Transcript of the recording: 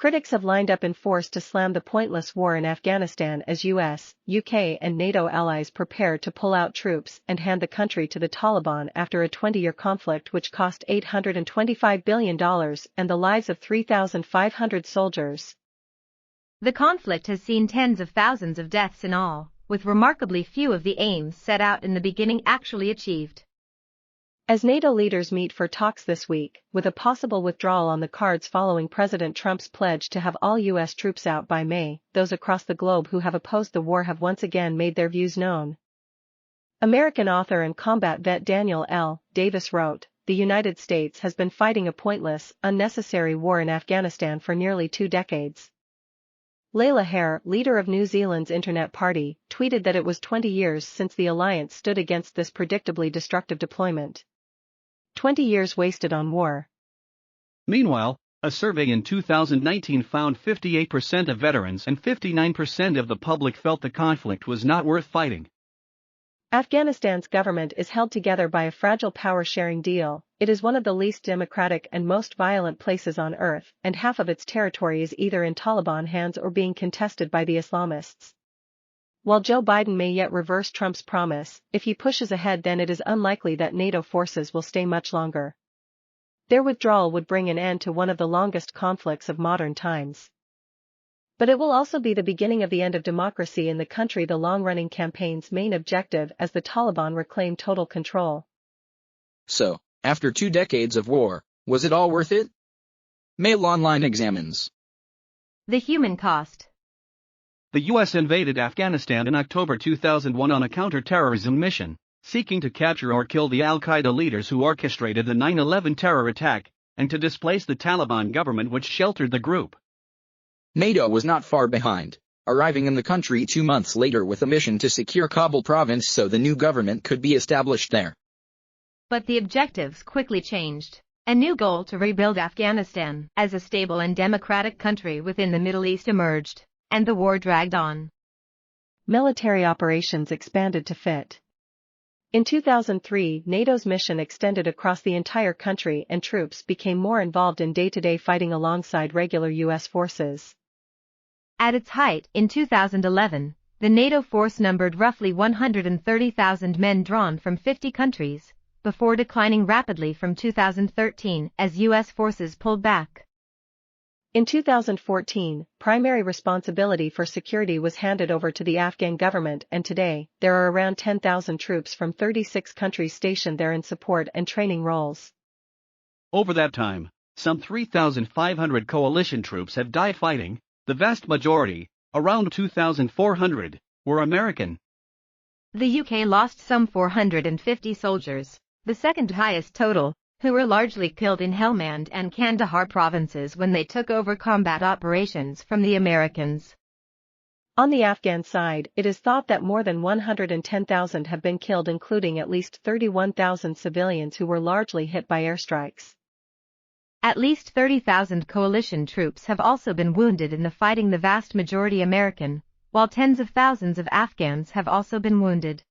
Critics have lined up in force to slam the pointless war in Afghanistan as US, UK and NATO allies prepare to pull out troops and hand the country to the Taliban after a 20-year conflict which cost $825 billion and the lives of 3,500 soldiers. The conflict has seen tens of thousands of deaths in all, with remarkably few of the aims set out in the beginning actually achieved. As NATO leaders meet for talks this week, with a possible withdrawal on the cards following President Trump's pledge to have all U.S. troops out by May, those across the globe who have opposed the war have once again made their views known. American author and combat vet Daniel L. Davis wrote, "The United States has been fighting a pointless, unnecessary war in Afghanistan for nearly 2 decades." Laila Harré, leader of New Zealand's Internet Party, tweeted that it was 20 years since the alliance stood against this predictably destructive deployment. 20 years wasted on war. Meanwhile, a survey in 2019 found 58% of veterans and 59% of the public felt the conflict was not worth fighting. Afghanistan's government is held together by a fragile power-sharing deal. It is one of the least democratic and most violent places on earth, and half of its territory is either in Taliban hands or being contested by the Islamists. While Joe Biden may yet reverse Trump's promise, if he pushes ahead then it is unlikely that NATO forces will stay much longer. Their withdrawal would bring an end to one of the longest conflicts of modern times. But it will also be the beginning of the end of democracy in the country, the long-running campaign's main objective as the Taliban reclaim total control. So, after 2 decades of war, was it all worth it? Mail Online examines the human cost. The U.S. invaded Afghanistan in October 2001 on a counter-terrorism mission, seeking to capture or kill the al-Qaeda leaders who orchestrated the 9/11 terror attack, and to displace the Taliban government which sheltered the group. NATO was not far behind, arriving in the country 2 months later with a mission to secure Kabul province so the new government could be established there. But the objectives quickly changed. A new goal to rebuild Afghanistan as a stable and democratic country within the Middle East emerged, and the war dragged on. Military operations expanded to fit. In 2003, NATO's mission extended across the entire country and troops became more involved in day-to-day fighting alongside regular U.S. forces. At its height, in 2011, the NATO force numbered roughly 130,000 men drawn from 50 countries, before declining rapidly from 2013 as U.S. forces pulled back. In 2014, primary responsibility for security was handed over to the Afghan government, and today, there are around 10,000 troops from 36 countries stationed there in support and training roles. Over that time, some 3,500 coalition troops have died fighting. The vast majority, around 2,400, were American. The UK lost some 450 soldiers, the second highest total, who were largely killed in Helmand and Kandahar provinces when they took over combat operations from the Americans. On the Afghan side, it is thought that more than 110,000 have been killed, including at least 31,000 civilians who were largely hit by airstrikes. At least 30,000 coalition troops have also been wounded in the fighting, the vast majority American, while tens of thousands of Afghans have also been wounded.